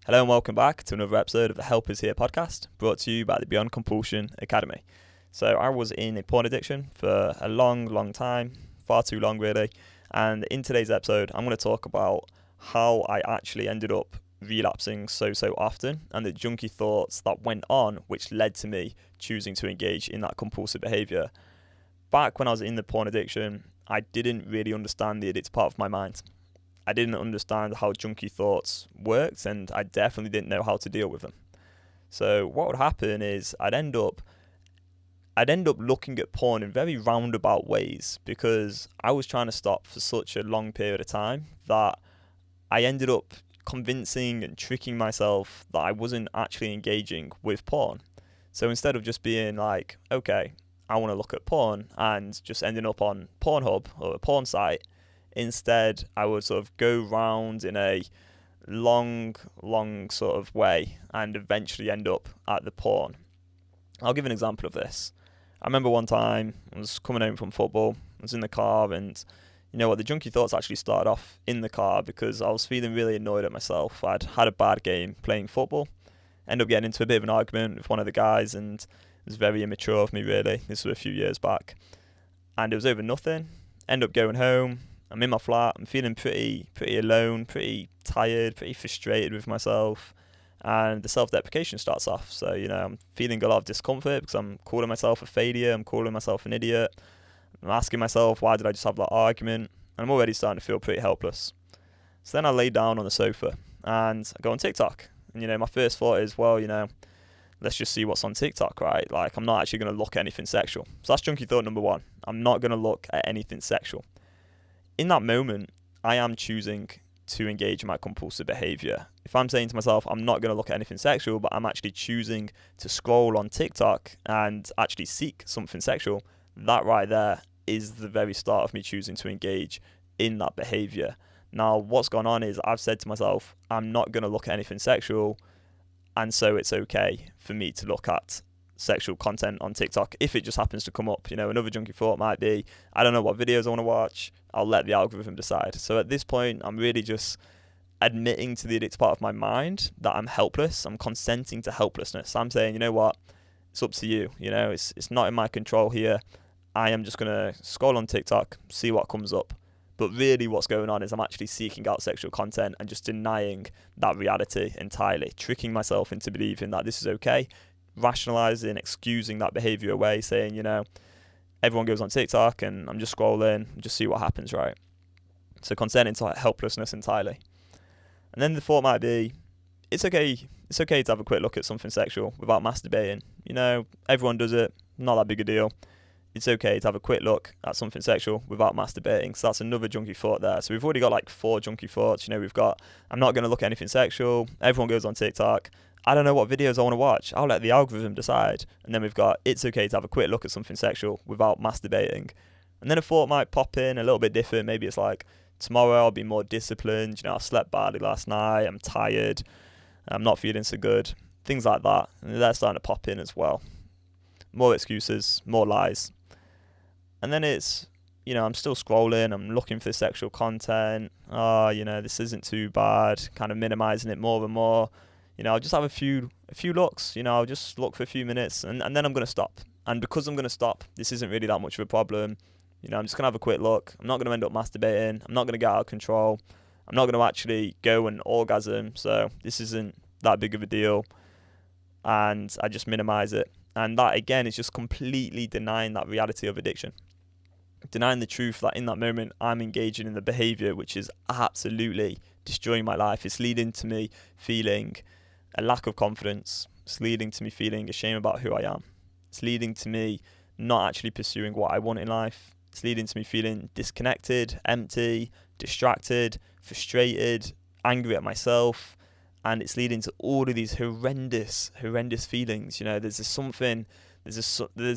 Hello and welcome back to another episode of the Help Is Here podcast, brought to you by the Beyond Compulsion Academy. So I was in a porn addiction for a long time, far too long really, and in today's episode I'm going to talk about how I actually ended up relapsing so often and the junky thoughts that went on which led to me choosing to engage in that compulsive behaviour. Back when I was in the porn addiction, I didn't really understand the addictive part of my mind. I didn't understand how junky thoughts worked, and I definitely didn't know how to deal with them. So what would happen is I'd end up looking at porn in very roundabout ways because I was trying to stop for such a long period of time that I ended up convincing and tricking myself that I wasn't actually engaging with porn. So instead of just being like, okay, I want to look at porn and just ending up on Pornhub or a porn site, instead, I would sort of go round in a long sort of way and eventually end up at the porn. I'll give an example of this. I remember one time I was coming home from football, I was in the car, and you know what, the junky thoughts actually started off in the car because I was feeling really annoyed at myself. I'd had a bad game playing football, ended up getting into a bit of an argument with one of the guys, and it was very immature of me really. This was a few years back, and it was over nothing. Ended up going home. I'm in my flat, I'm feeling pretty alone, pretty tired, pretty frustrated with myself, and the self-deprecation starts off. So, I'm feeling a lot of discomfort because I'm calling myself a failure, I'm calling myself an idiot, I'm asking myself, why did I just have that argument? And I'm already starting to feel pretty helpless. So then I lay down on the sofa and I go on TikTok. And, my first thought is, well, let's just see what's on TikTok, right? Like, I'm not actually going to look at anything sexual. So that's junky thought number one. I'm not going to look at anything sexual. In that moment, I am choosing to engage in my compulsive behaviour. If I'm saying to myself, I'm not going to look at anything sexual, but I'm actually choosing to scroll on TikTok and actually seek something sexual, that right there is the very start of me choosing to engage in that behaviour. Now, what's gone on is I've said to myself, I'm not going to look at anything sexual, and so it's okay for me to look at sexual content on TikTok if it just happens to come up. Another junky thought might be, I don't know what videos I want to watch, I'll let the algorithm decide. So at this point, I'm really just admitting to the addictive part of my mind that I'm helpless. I'm consenting to helplessness. I'm saying, you know what, it's up to you. It's not in my control here. I am just going to scroll on TikTok, see what comes up. But really what's going on is I'm actually seeking out sexual content and just denying that reality entirely, tricking myself into believing that this is okay, rationalizing, excusing that behavior away, saying, everyone goes on TikTok and I'm just scrolling, just see what happens, right? So consenting to helplessness entirely. And then the thought might be, it's okay to have a quick look at something sexual without masturbating. Everyone does it, not that big a deal. It's okay to have a quick look at something sexual without masturbating. So that's another junky thought there. So we've already got like 4 junky thoughts. We've got, I'm not going to look at anything sexual, everyone goes on TikTok, I don't know what videos I want to watch, I'll let the algorithm decide. And then we've got, it's okay to have a quick look at something sexual without masturbating. And then a thought might pop in a little bit different. Maybe it's like, tomorrow I'll be more disciplined, I slept badly last night, I'm tired, I'm not feeling so good. Things like that. And they're starting to pop in as well. More excuses, more lies. And then it's, I'm still scrolling, I'm looking for sexual content. This isn't too bad, kind of minimizing it more and more. I'll just have a few looks, I'll just look for a few minutes and then I'm going to stop. And because I'm going to stop, this isn't really that much of a problem. I'm just going to have a quick look. I'm not going to end up masturbating. I'm not going to get out of control. I'm not going to actually go and orgasm. So this isn't that big of a deal. And I just minimize it. And that, again, is just completely denying that reality of addiction. Denying the truth that in that moment, I'm engaging in the behaviour which is absolutely destroying my life. It's leading to me feeling a lack of confidence. It's leading to me feeling ashamed about who I am. It's leading to me not actually pursuing what I want in life. It's leading to me feeling disconnected, empty, distracted, frustrated, angry at myself. And it's leading to all of these horrendous feelings. There's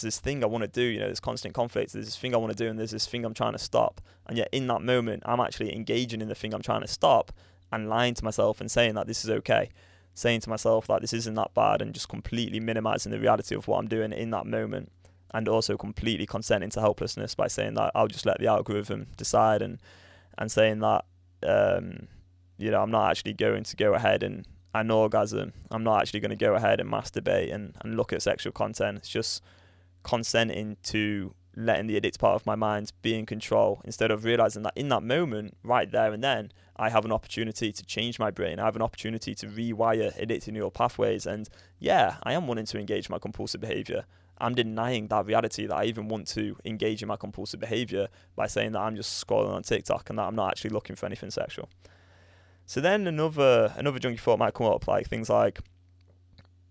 this thing I want to do, there's constant conflict, there's this thing I want to do and there's this thing I'm trying to stop. And yet in that moment, I'm actually engaging in the thing I'm trying to stop and lying to myself and saying that this is okay. Saying to myself that this isn't that bad and just completely minimizing the reality of what I'm doing in that moment. And also completely consenting to helplessness by saying that I'll just let the algorithm decide and saying that, I'm not actually going to go ahead and an orgasm, I'm not actually going to go ahead and masturbate and look at sexual content. It's just consenting to letting the addict part of my mind be in control, instead of realizing that in that moment, right there and then, I have an opportunity to change my brain. I have an opportunity to rewire addictive neural pathways. And yeah, I am wanting to engage my compulsive behavior. I'm denying that reality that I even want to engage in my compulsive behavior by saying that I'm just scrolling on TikTok and that I'm not actually looking for anything sexual. So then another junky thought might come up, like things like,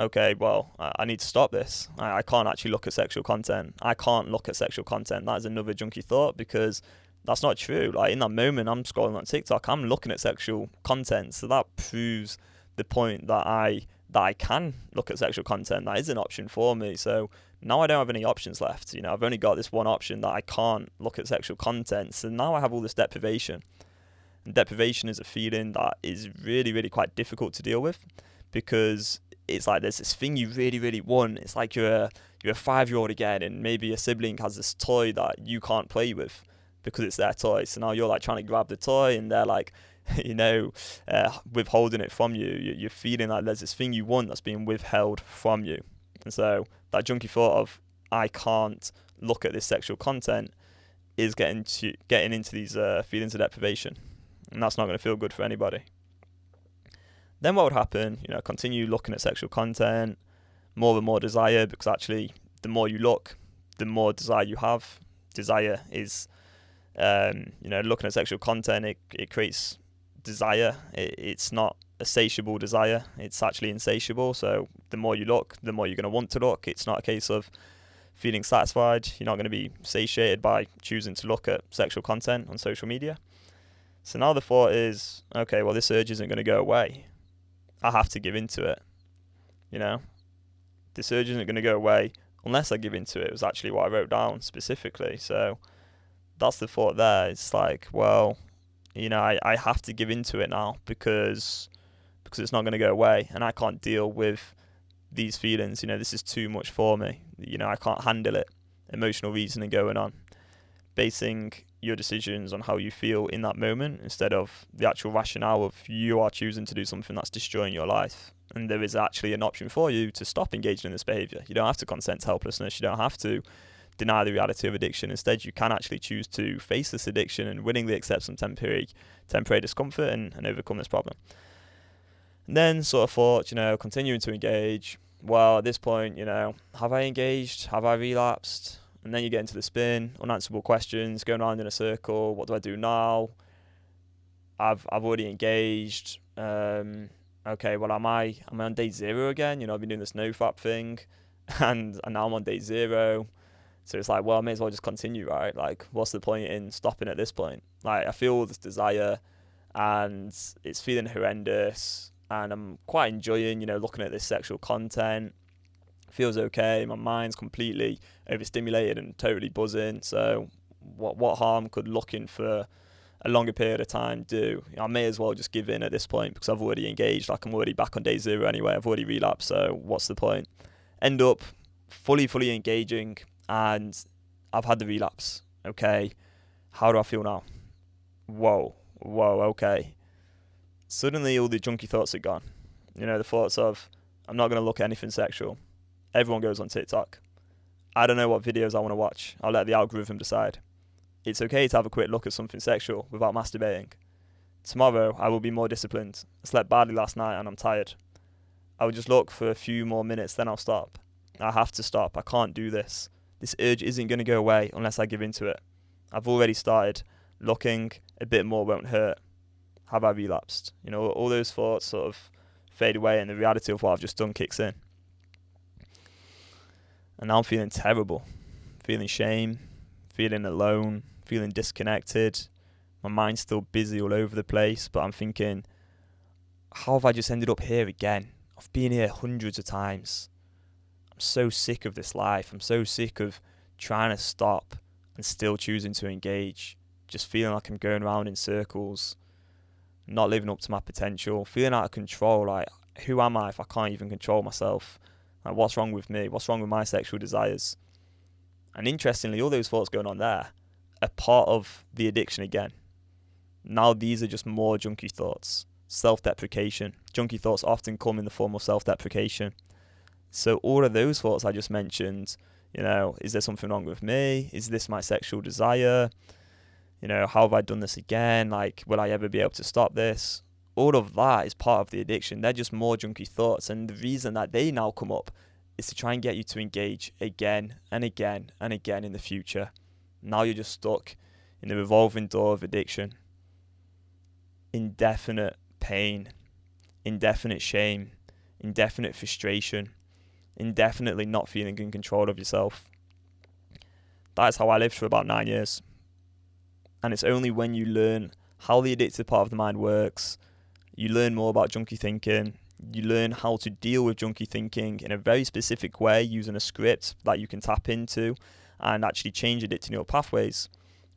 okay, well, I need to stop this. I can't actually look at sexual content. I can't look at sexual content. That is another junky thought, because that's not true. Like, in that moment, I'm scrolling on TikTok, I'm looking at sexual content. So that proves the point that I can look at sexual content. That is an option for me. So now I don't have any options left. I've only got this one option, that I can't look at sexual content. So now I have all this deprivation. And deprivation is a feeling that is really, really quite difficult to deal with, because it's like there's this thing you really, really want. It's like you're a 5-year-old again, and maybe a sibling has this toy that you can't play with because it's their toy. So now you're like trying to grab the toy, and they're like, withholding it from you. You're feeling like there's this thing you want that's being withheld from you. And so that junky thought of, I can't look at this sexual content, is getting into these feelings of deprivation. And that's not going to feel good for anybody. Then what would happen? Continue looking at sexual content, more and more desire, because actually the more you look, the more desire you have. Desire is, looking at sexual content, it creates desire. It's not a satiable desire. It's actually insatiable. So the more you look, the more you're going to want to look. It's not a case of feeling satisfied. You're not going to be satiated by choosing to look at sexual content on social media. So now the thought is, okay, well, this urge isn't going to go away. I have to give into it. This urge isn't going to go away unless I give into it. It was actually what I wrote down specifically. So that's the thought there. It's like, well, I have to give into it now, because it's not going to go away, and I can't deal with these feelings. This is too much for me. I can't handle it. Emotional reasoning going on, basing your decisions on how you feel in that moment, instead of the actual rationale of you are choosing to do something that's destroying your life. And there is actually an option for you to stop engaging in this behavior. You don't have to consent to helplessness. You don't have to deny the reality of addiction. Instead, you can actually choose to face this addiction and willingly accept some temporary discomfort and overcome this problem. And then sort of thought, continuing to engage. Well, at this point, have I engaged? Have I relapsed? And then you get into the spin, unanswerable questions, going around in a circle. What do I do now? I've already engaged. Okay, well, am I on day 0 again? I've been doing this nofap thing, and now I'm on day 0. So it's like, well, I may as well just continue, right? Like, what's the point in stopping at this point? Like, I feel this desire, and it's feeling horrendous, and I'm quite enjoying, looking at this sexual content. Feels okay. My mind's completely overstimulated and totally buzzing. So what harm could looking for a longer period of time do? I may as well just give in at this point, because I've already engaged. Like, I'm already back on day 0 anyway. I've already relapsed. So what's the point? End up fully engaging, and I've had the relapse. Okay, how do I feel now? Whoa, okay. Suddenly all the junky thoughts are gone. The thoughts of, I'm not going to look at anything sexual. Everyone goes on TikTok. I don't know what videos I want to watch. I'll let the algorithm decide. It's okay to have a quick look at something sexual without masturbating. Tomorrow, I will be more disciplined. I slept badly last night and I'm tired. I will just look for a few more minutes, then I'll stop. I have to stop. I can't do this. This urge isn't going to go away unless I give into it. I've already started. Looking a bit more won't hurt. Have I relapsed? All those thoughts sort of fade away, and the reality of what I've just done kicks in. And now I'm feeling terrible, feeling shame, feeling alone, feeling disconnected. My mind's still busy all over the place, but I'm thinking, how have I just ended up here again? I've been here hundreds of times. I'm so sick of this life. I'm so sick of trying to stop and still choosing to engage. Just feeling like I'm going around in circles, not living up to my potential, feeling out of control. Like, who am I if I can't even control myself? Like, what's wrong with me? What's wrong with my sexual desires? And interestingly, all those thoughts going on there are part of the addiction again. Now these are just more junky thoughts. self-deprecation. Junky thoughts often come in the form of self-deprecation. So all of those thoughts I just mentioned, is there something wrong with me? Is this my sexual desire? How have I done this again? Like, will I ever be able to stop this? All of that is part of the addiction. They're just more junky thoughts. And the reason that they now come up is to try and get you to engage again and again and again in the future. Now you're just stuck in the revolving door of addiction. Indefinite pain, indefinite shame, indefinite frustration, indefinitely not feeling in control of yourself. That's how I lived for about 9 years. And it's only when you learn how the addictive part of the mind works, you learn more about junky thinking, you learn how to deal with junky thinking in a very specific way using a script that you can tap into and actually change addictive neural pathways.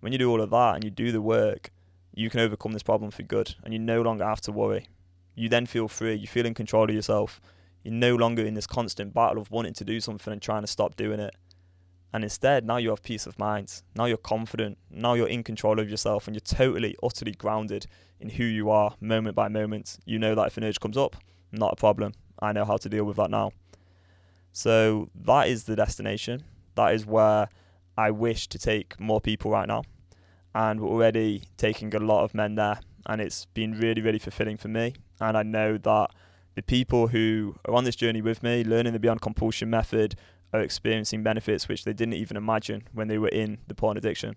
When you do all of that and you do the work, you can overcome this problem for good and you no longer have to worry. You then feel free, you feel in control of yourself. You're no longer in this constant battle of wanting to do something and trying to stop doing it. And instead, now you have peace of mind. Now you're confident. Now you're in control of yourself and you're totally, utterly grounded in who you are moment by moment. You know that if an urge comes up, not a problem. I know how to deal with that now. So that is the destination. That is where I wish to take more people right now. And we're already taking a lot of men there. And it's been really, really fulfilling for me. And I know that the people who are on this journey with me, learning the Beyond Compulsion method, are experiencing benefits which they didn't even imagine when they were in the porn addiction.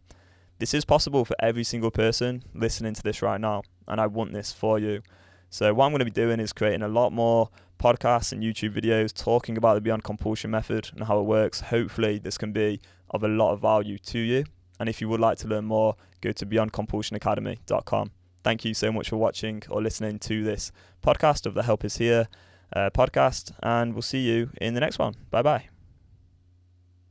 This is possible for every single person listening to this right now, and I want this for you. So what I'm going to be doing is creating a lot more podcasts and YouTube videos talking about the Beyond Compulsion method and how it works. Hopefully this can be of a lot of value to you. And if you would like to learn more, go to beyondcompulsionacademy.com. Thank you so much for watching or listening to this podcast of the Help Is Here podcast, and we'll see you in the next one. Bye bye.